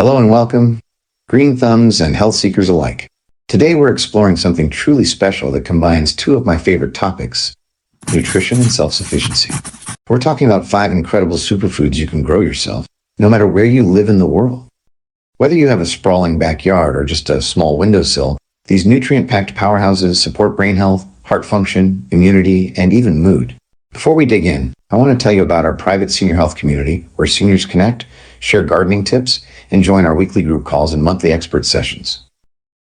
Hello and welcome, green thumbs and health seekers alike. Today we're exploring something truly special that combines two of my favorite topics, nutrition and self-sufficiency. We're talking about 5 incredible superfoods you can grow yourself, no matter where you live in the world. Whether you have a sprawling backyard or just a small windowsill, these nutrient-packed powerhouses support brain health, heart function, immunity, and even mood. Before we dig in, I want to tell you about our private senior health community where seniors connect, share gardening tips, and join our weekly group calls and monthly expert sessions.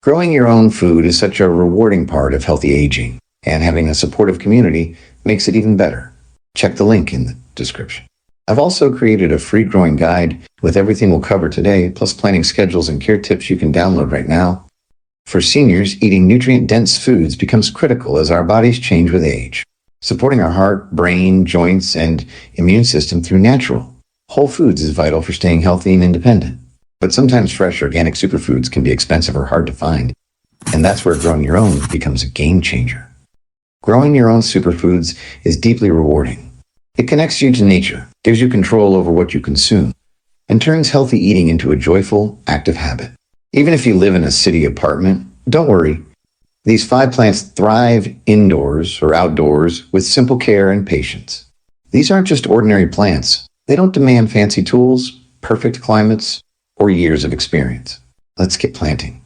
Growing your own food is such a rewarding part of healthy aging, and having a supportive community makes it even better. Check the link in the description. I've also created a free growing guide with everything we'll cover today, plus planning schedules and care tips you can download right now. For seniors, eating nutrient-dense foods becomes critical as our bodies change with age. Supporting our heart, brain, joints, and immune system through natural, whole foods is vital for staying healthy and independent. But sometimes fresh organic superfoods can be expensive or hard to find, and that's where growing your own becomes a game changer. Growing your own superfoods is deeply rewarding. It connects you to nature, gives you control over what you consume, and turns healthy eating into a joyful, active habit. Even if you live in a city apartment, don't worry. These 5 plants thrive indoors or outdoors with simple care and patience. These aren't just ordinary plants. They don't demand fancy tools, perfect climates, or years of experience. Let's get planting.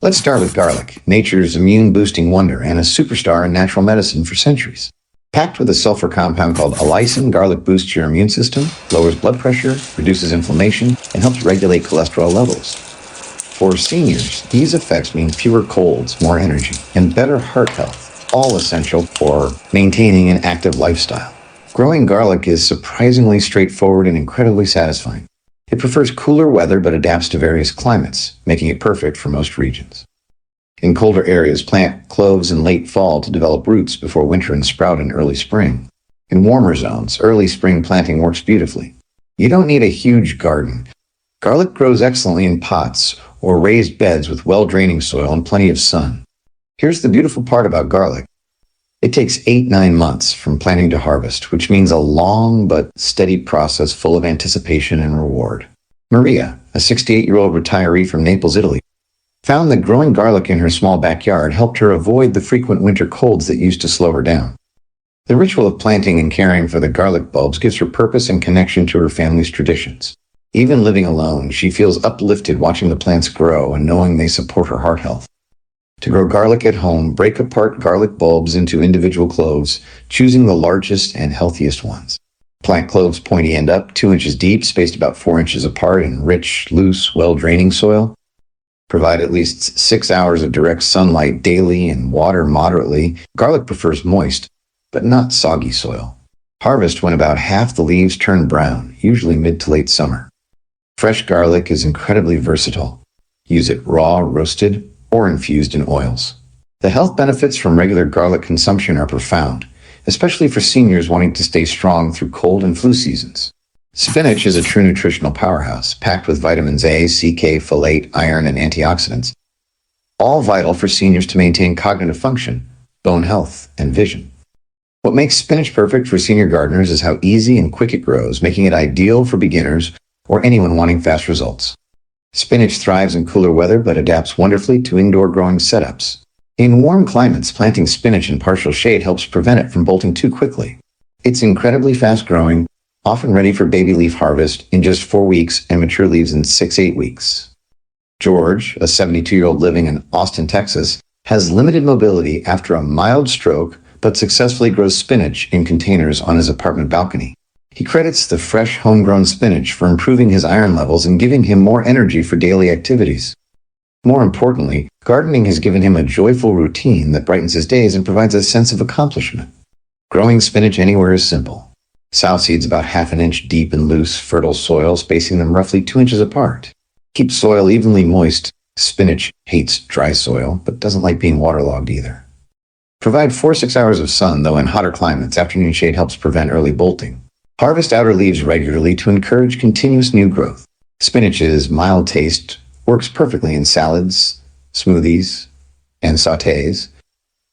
Let's start with garlic, nature's immune-boosting wonder and a superstar in natural medicine for centuries. Packed with a sulfur compound called allicin, garlic boosts your immune system, lowers blood pressure, reduces inflammation, and helps regulate cholesterol levels. For seniors, these effects mean fewer colds, more energy, and better heart health, all essential for maintaining an active lifestyle. Growing garlic is surprisingly straightforward and incredibly satisfying. It prefers cooler weather but adapts to various climates, making it perfect for most regions. In colder areas, plant cloves in late fall to develop roots before winter and sprout in early spring. In warmer zones, early spring planting works beautifully. You don't need a huge garden. Garlic grows excellently in pots or raised beds with well-draining soil and plenty of sun. Here's the beautiful part about garlic. It takes 8-9 months from planting to harvest, which means a long but steady process full of anticipation and reward. Maria, a 68-year-old retiree from Naples, Italy, found that growing garlic in her small backyard helped her avoid the frequent winter colds that used to slow her down. The ritual of planting and caring for the garlic bulbs gives her purpose and connection to her family's traditions. Even living alone, she feels uplifted watching the plants grow and knowing they support her heart health. To grow garlic at home, break apart garlic bulbs into individual cloves, choosing the largest and healthiest ones. Plant cloves pointy end up, 2 inches deep, spaced about 4 inches apart in rich, loose, well-draining soil. Provide at least 6 hours of direct sunlight daily and water moderately. Garlic prefers moist, but not soggy soil. Harvest when about half the leaves turn brown, usually mid to late summer. Fresh garlic is incredibly versatile. Use it raw, roasted, or infused in oils. The health benefits from regular garlic consumption are profound, especially for seniors wanting to stay strong through cold and flu seasons. Spinach is a true nutritional powerhouse, packed with vitamins A, C, K, folate, iron, and antioxidants, all vital for seniors to maintain cognitive function, bone health, and vision. What makes spinach perfect for senior gardeners is how easy and quick it grows, making it ideal for beginners or anyone wanting fast results. Spinach thrives in cooler weather but adapts wonderfully to indoor growing setups. In warm climates, planting spinach in partial shade helps prevent it from bolting too quickly. It's incredibly fast-growing, often ready for baby leaf harvest in just 4 weeks and mature leaves in 6-8 weeks. George, a 72-year-old living in Austin, Texas, has limited mobility after a mild stroke but successfully grows spinach in containers on his apartment balcony. He credits the fresh, homegrown spinach for improving his iron levels and giving him more energy for daily activities. More importantly, gardening has given him a joyful routine that brightens his days and provides a sense of accomplishment. Growing spinach anywhere is simple. Sow seeds about 1/2 inch deep in loose, fertile soil, spacing them roughly 2 inches apart. Keep soil evenly moist. Spinach hates dry soil, but doesn't like being waterlogged either. Provide 4-6 hours of sun, though in hotter climates, afternoon shade helps prevent early bolting. Harvest outer leaves regularly to encourage continuous new growth. Spinach's mild taste works perfectly in salads, smoothies, and sautés,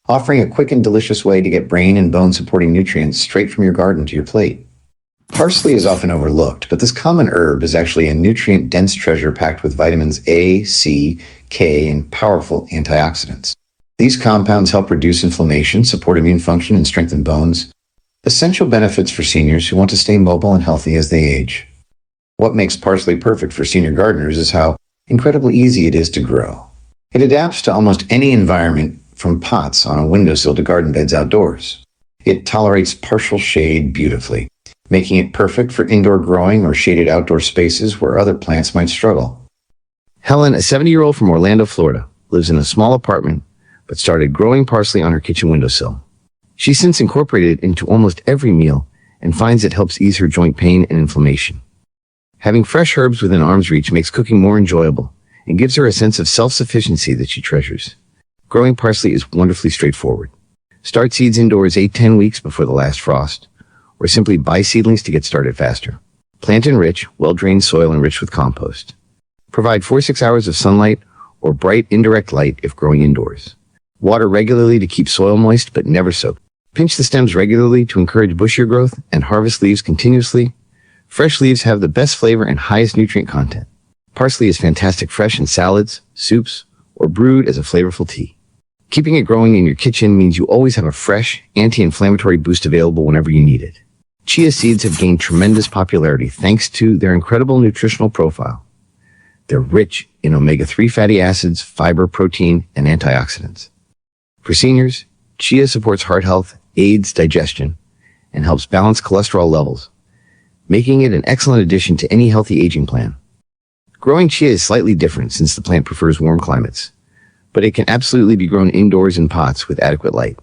offering a quick and delicious way to get brain and bone-supporting nutrients straight from your garden to your plate. Parsley is often overlooked, but this common herb is actually a nutrient-dense treasure packed with vitamins A, C, K, and powerful antioxidants. These compounds help reduce inflammation, support immune function, and strengthen bones. Essential benefits for seniors who want to stay mobile and healthy as they age. What makes parsley perfect for senior gardeners is how incredibly easy it is to grow. It adapts to almost any environment, from pots on a windowsill to garden beds outdoors. It tolerates partial shade beautifully, making it perfect for indoor growing or shaded outdoor spaces where other plants might struggle. Helen, a 70-year-old from Orlando, Florida, lives in a small apartment, but started growing parsley on her kitchen windowsill. She's since incorporated it into almost every meal and finds it helps ease her joint pain and inflammation. Having fresh herbs within arm's reach makes cooking more enjoyable and gives her a sense of self-sufficiency that she treasures. Growing parsley is wonderfully straightforward. Start seeds indoors 8-10 weeks before the last frost, or simply buy seedlings to get started faster. Plant in rich, well-drained soil enriched with compost. Provide 4-6 hours of sunlight or bright indirect light if growing indoors. Water regularly to keep soil moist but never soaked. Pinch the stems regularly to encourage bushier growth and harvest leaves continuously. Fresh leaves have the best flavor and highest nutrient content. Parsley is fantastic fresh in salads, soups, or brewed as a flavorful tea. Keeping it growing in your kitchen means you always have a fresh, anti-inflammatory boost available whenever you need it. Chia seeds have gained tremendous popularity thanks to their incredible nutritional profile. They're rich in omega-3 fatty acids, fiber, protein, and antioxidants. For seniors, chia supports heart health, aids digestion, and helps balance cholesterol levels, making it an excellent addition to any healthy aging plan. Growing chia is slightly different since the plant prefers warm climates, but it can absolutely be grown indoors in pots with adequate light.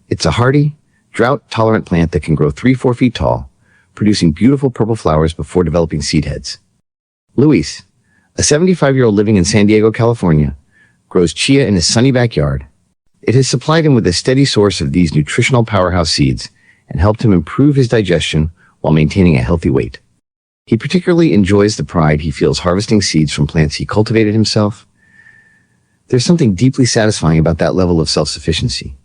It's a hardy, drought-tolerant plant that can grow 3-4 feet tall, producing beautiful purple flowers before developing seed heads. Luis, a 75-year-old living in San Diego, California, grows chia in his sunny backyard. It has supplied him with a steady source of these nutritional powerhouse seeds and helped him improve his digestion while maintaining a healthy weight. He particularly enjoys the pride he feels harvesting seeds from plants he cultivated himself. There's something deeply satisfying about that level of self-sufficiency.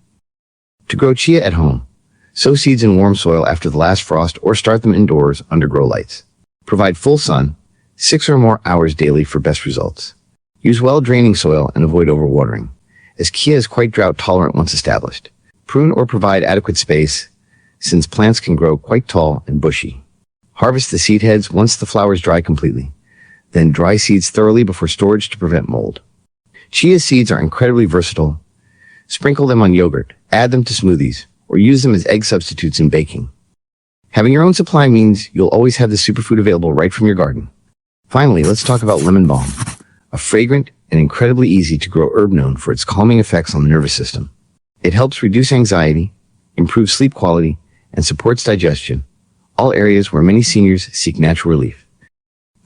To grow chia at home, sow seeds in warm soil after the last frost or start them indoors under grow lights. Provide full sun, 6 or more hours daily for best results. Use well-draining soil and avoid overwatering, as chia is quite drought-tolerant once established. Prune or provide adequate space, since plants can grow quite tall and bushy. Harvest the seed heads once the flowers dry completely. Then dry seeds thoroughly before storage to prevent mold. Chia seeds are incredibly versatile. Sprinkle them on yogurt, add them to smoothies, or use them as egg substitutes in baking. Having your own supply means you'll always have the superfood available right from your garden. Finally, let's talk about lemon balm, a fragrant and incredibly easy to grow herb known for its calming effects on the nervous system. It helps reduce anxiety, improve sleep quality, and supports digestion, all areas where many seniors seek natural relief.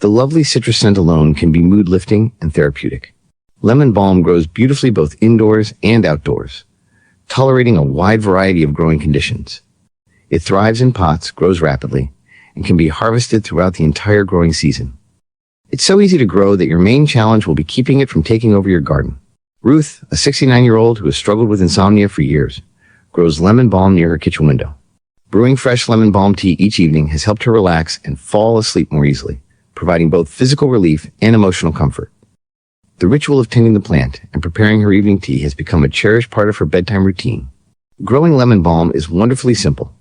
The lovely citrus scent alone can be mood-lifting and therapeutic. Lemon balm grows beautifully both indoors and outdoors, tolerating a wide variety of growing conditions. It thrives in pots, grows rapidly, and can be harvested throughout the entire growing season. It's so easy to grow that your main challenge will be keeping it from taking over your garden. Ruth, a 69-year-old who has struggled with insomnia for years, grows lemon balm near her kitchen window. Brewing fresh lemon balm tea each evening has helped her relax and fall asleep more easily, providing both physical relief and emotional comfort. The ritual of tending the plant and preparing her evening tea has become a cherished part of her bedtime routine. Growing lemon balm is wonderfully simple.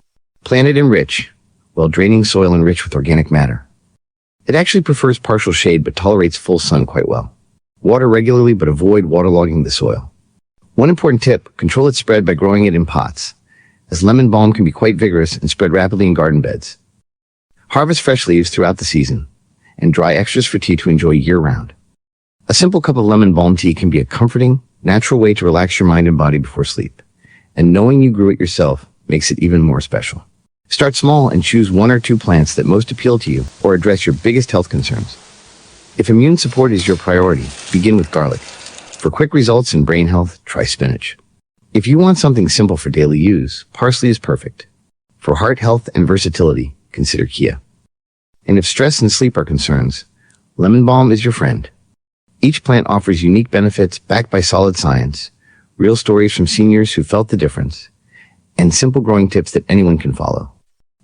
Plant it in rich, well-draining soil enriched with organic matter. It actually prefers partial shade but tolerates full sun quite well. Water regularly but avoid waterlogging the soil. One important tip, control its spread by growing it in pots, as lemon balm can be quite vigorous and spread rapidly in garden beds. Harvest fresh leaves throughout the season, and dry extras for tea to enjoy year-round. A simple cup of lemon balm tea can be a comforting, natural way to relax your mind and body before sleep, and knowing you grew it yourself makes it even more special. Start small and choose 1 or 2 plants that most appeal to you or address your biggest health concerns. If immune support is your priority, begin with garlic. For quick results in brain health, try spinach. If you want something simple for daily use, parsley is perfect. For heart health and versatility, consider chia. And if stress and sleep are concerns, lemon balm is your friend. Each plant offers unique benefits backed by solid science, real stories from seniors who felt the difference, and simple growing tips that anyone can follow.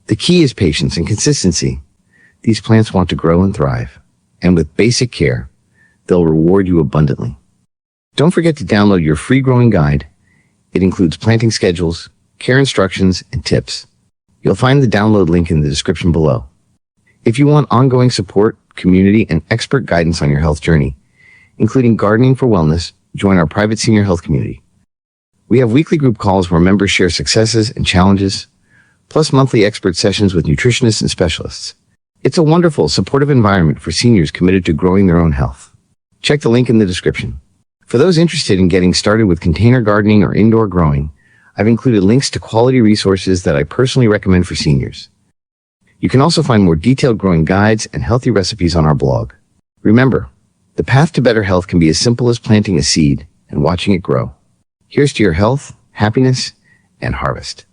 The key is patience and consistency. These plants want to grow and thrive, and with basic care, they'll reward you abundantly. Don't forget to download your free growing guide. It includes planting schedules, care instructions, and tips. You'll find the download link in the description below. If you want ongoing support, community, and expert guidance on your health journey, including gardening for wellness, join our private senior health community. We have weekly group calls where members share successes and challenges, plus monthly expert sessions with nutritionists and specialists. It's a wonderful, supportive environment for seniors committed to growing their own health. Check the link in the description. For those interested in getting started with container gardening or indoor growing, I've included links to quality resources that I personally recommend for seniors. You can also find more detailed growing guides and healthy recipes on our blog. Remember, the path to better health can be as simple as planting a seed and watching it grow. Here's to your health, happiness, and harvest.